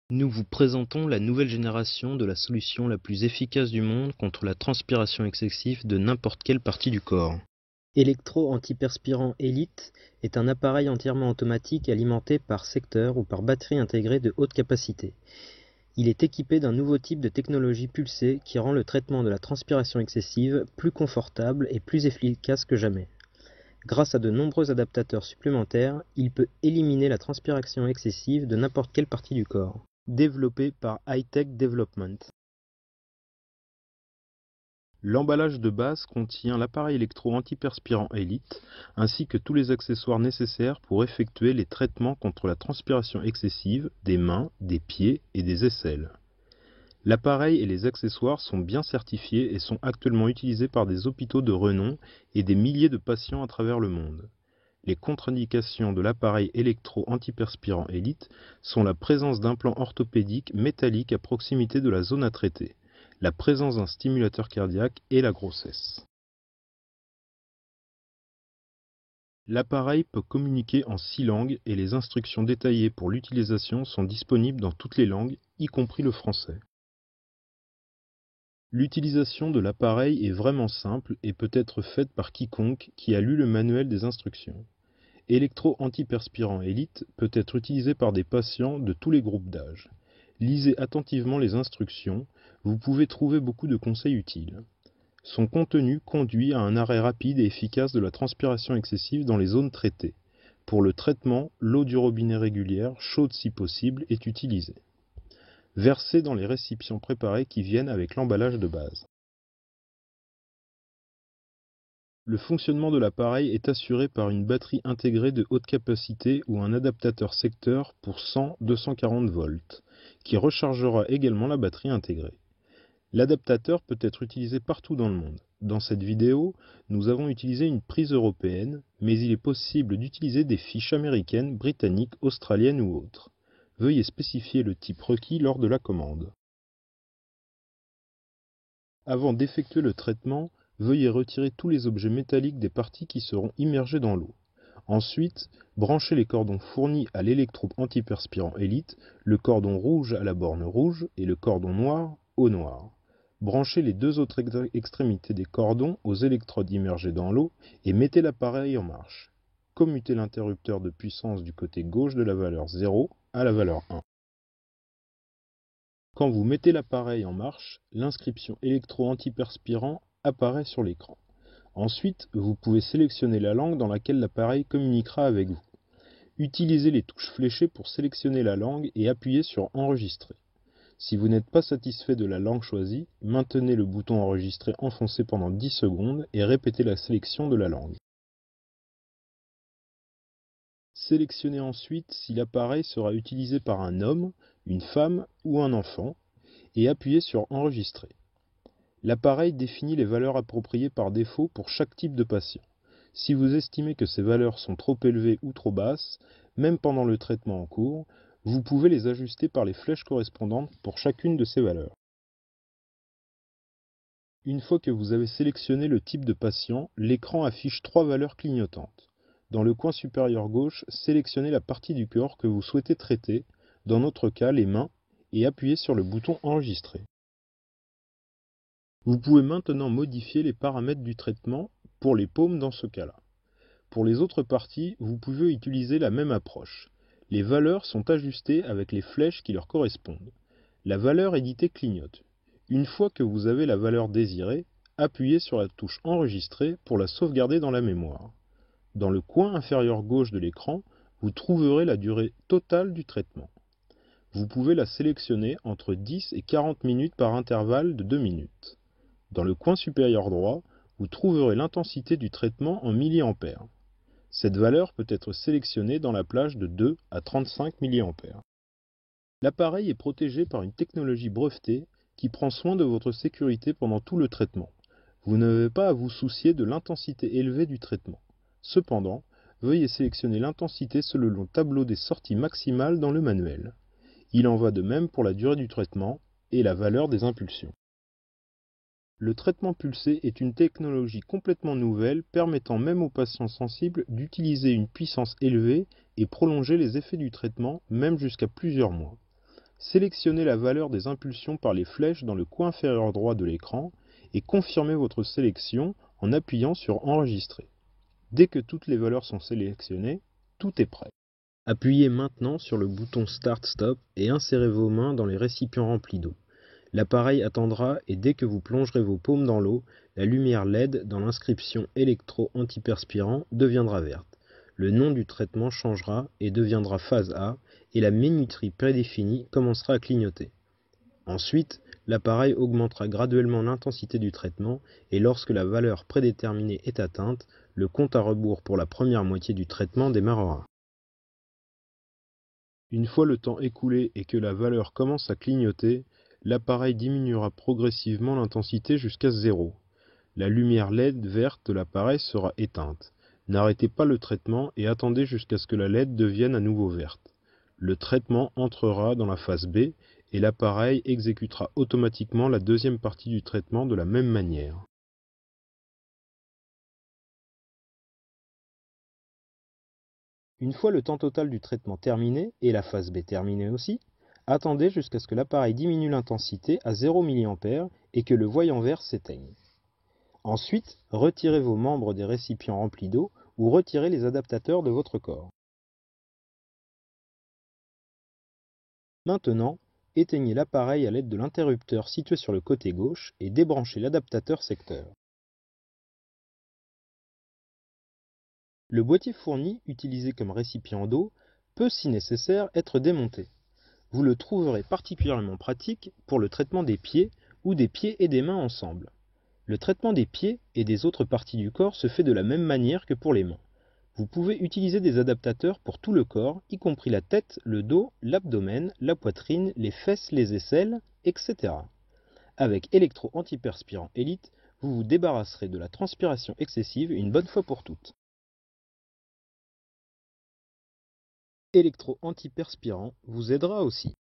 Nous vous présentons la nouvelle génération de la solution la plus efficace du monde contre la transpiration excessive de n'importe quelle partie du corps. Electro-antiperspirant Elite est un appareil entièrement automatique alimenté par secteur ou par batterie intégrée de haute capacité. Il est équipé d'un nouveau type de technologie pulsée qui rend le traitement de la transpiration excessive plus confortable et plus efficace que jamais. Grâce à de nombreux adaptateurs supplémentaires, il peut éliminer la transpiration excessive de n'importe quelle partie du corps. Développé par High-Tech Development. L'emballage de base contient l'appareil électro-antiperspirant Elite, ainsi que tous les accessoires nécessaires pour effectuer les traitements contre la transpiration excessive des mains, des pieds et des aisselles. L'appareil et les accessoires sont bien certifiés et sont actuellement utilisés par des hôpitaux de renom et des milliers de patients à travers le monde. Les contre-indications de l'appareil électro-antiperspirant Elite sont la présence d'implants orthopédiques métalliques à proximité de la zone à traiter, la présence d'un stimulateur cardiaque et la grossesse. L'appareil peut communiquer en 6 langues et les instructions détaillées pour l'utilisation sont disponibles dans toutes les langues, y compris le français. L'utilisation de l'appareil est vraiment simple et peut être faite par quiconque qui a lu le manuel des instructions. Électro-antiperspirant Elite peut être utilisé par des patients de tous les groupes d'âge. Lisez attentivement les instructions, vous pouvez trouver beaucoup de conseils utiles. Son contenu conduit à un arrêt rapide et efficace de la transpiration excessive dans les zones traitées. Pour le traitement, l'eau du robinet régulière, chaude si possible, est utilisée. Versée dans les récipients préparés qui viennent avec l'emballage de base. Le fonctionnement de l'appareil est assuré par une batterie intégrée de haute capacité ou un adaptateur secteur pour 100-240 volts, qui rechargera également la batterie intégrée. L'adaptateur peut être utilisé partout dans le monde. Dans cette vidéo, nous avons utilisé une prise européenne, mais il est possible d'utiliser des fiches américaines, britanniques, australiennes ou autres. Veuillez spécifier le type requis lors de la commande. Avant d'effectuer le traitement, veuillez retirer tous les objets métalliques des parties qui seront immergées dans l'eau. Ensuite, branchez les cordons fournis à l'électro-antiperspirant Elite, le cordon rouge à la borne rouge et le cordon noir au noir. Branchez les deux autres extrémités des cordons aux électrodes immergées dans l'eau et mettez l'appareil en marche. Commutez l'interrupteur de puissance du côté gauche de la valeur 0 à la valeur 1. Quand vous mettez l'appareil en marche, l'inscription électro-antiperspirant apparaît sur l'écran. Ensuite, vous pouvez sélectionner la langue dans laquelle l'appareil communiquera avec vous. Utilisez les touches fléchées pour sélectionner la langue et appuyez sur Enregistrer. Si vous n'êtes pas satisfait de la langue choisie, maintenez le bouton Enregistrer enfoncé pendant 10 secondes et répétez la sélection de la langue. Sélectionnez ensuite si l'appareil sera utilisé par un homme, une femme ou un enfant et appuyez sur Enregistrer. L'appareil définit les valeurs appropriées par défaut pour chaque type de patient. Si vous estimez que ces valeurs sont trop élevées ou trop basses, même pendant le traitement en cours, vous pouvez les ajuster par les flèches correspondantes pour chacune de ces valeurs. Une fois que vous avez sélectionné le type de patient, l'écran affiche 3 valeurs clignotantes. Dans le coin supérieur gauche, sélectionnez la partie du corps que vous souhaitez traiter, dans notre cas les mains, et appuyez sur le bouton Enregistrer. Vous pouvez maintenant modifier les paramètres du traitement pour les paumes dans ce cas-là. Pour les autres parties, vous pouvez utiliser la même approche. Les valeurs sont ajustées avec les flèches qui leur correspondent. La valeur éditée clignote. Une fois que vous avez la valeur désirée, appuyez sur la touche Enregistrer pour la sauvegarder dans la mémoire. Dans le coin inférieur gauche de l'écran, vous trouverez la durée totale du traitement. Vous pouvez la sélectionner entre 10 et 40 minutes par intervalle de 2 minutes. Dans le coin supérieur droit, vous trouverez l'intensité du traitement en milliampères. Cette valeur peut être sélectionnée dans la plage de 2 à 35 mA. L'appareil est protégé par une technologie brevetée qui prend soin de votre sécurité pendant tout le traitement. Vous n'avez pas à vous soucier de l'intensité élevée du traitement. Cependant, veuillez sélectionner l'intensité selon le tableau des sorties maximales dans le manuel. Il en va de même pour la durée du traitement et la valeur des impulsions. Le traitement pulsé est une technologie complètement nouvelle permettant même aux patients sensibles d'utiliser une puissance élevée et prolonger les effets du traitement même jusqu'à plusieurs mois. Sélectionnez la valeur des impulsions par les flèches dans le coin inférieur droit de l'écran et confirmez votre sélection en appuyant sur Enregistrer. Dès que toutes les valeurs sont sélectionnées, tout est prêt. Appuyez maintenant sur le bouton Start-Stop et insérez vos mains dans les récipients remplis d'eau. L'appareil attendra et dès que vous plongerez vos paumes dans l'eau, la lumière LED dans l'inscription électro-antiperspirant deviendra verte. Le nom du traitement changera et deviendra phase A et la minuterie prédéfinie commencera à clignoter. Ensuite, l'appareil augmentera graduellement l'intensité du traitement et lorsque la valeur prédéterminée est atteinte, le compte à rebours pour la première moitié du traitement démarrera. Une fois le temps écoulé et que la valeur commence à clignoter, l'appareil diminuera progressivement l'intensité jusqu'à 0. La lumière LED verte de l'appareil sera éteinte. N'arrêtez pas le traitement et attendez jusqu'à ce que la LED devienne à nouveau verte. Le traitement entrera dans la phase B et l'appareil exécutera automatiquement la deuxième partie du traitement de la même manière. Une fois le temps total du traitement terminé et la phase B terminée aussi, attendez jusqu'à ce que l'appareil diminue l'intensité à 0 mA et que le voyant vert s'éteigne. Ensuite, retirez vos membres des récipients remplis d'eau ou retirez les adaptateurs de votre corps. Maintenant, éteignez l'appareil à l'aide de l'interrupteur situé sur le côté gauche et débranchez l'adaptateur secteur. Le boîtier fourni, utilisé comme récipient d'eau, peut si nécessaire être démonté. Vous le trouverez particulièrement pratique pour le traitement des pieds ou des pieds et des mains ensemble. Le traitement des pieds et des autres parties du corps se fait de la même manière que pour les mains. Vous pouvez utiliser des adaptateurs pour tout le corps, y compris la tête, le dos, l'abdomen, la poitrine, les fesses, les aisselles, etc. Avec Electro-Antiperspirant Elite, vous vous débarrasserez de la transpiration excessive une bonne fois pour toutes. Electro-Antiperspirant vous aidera aussi.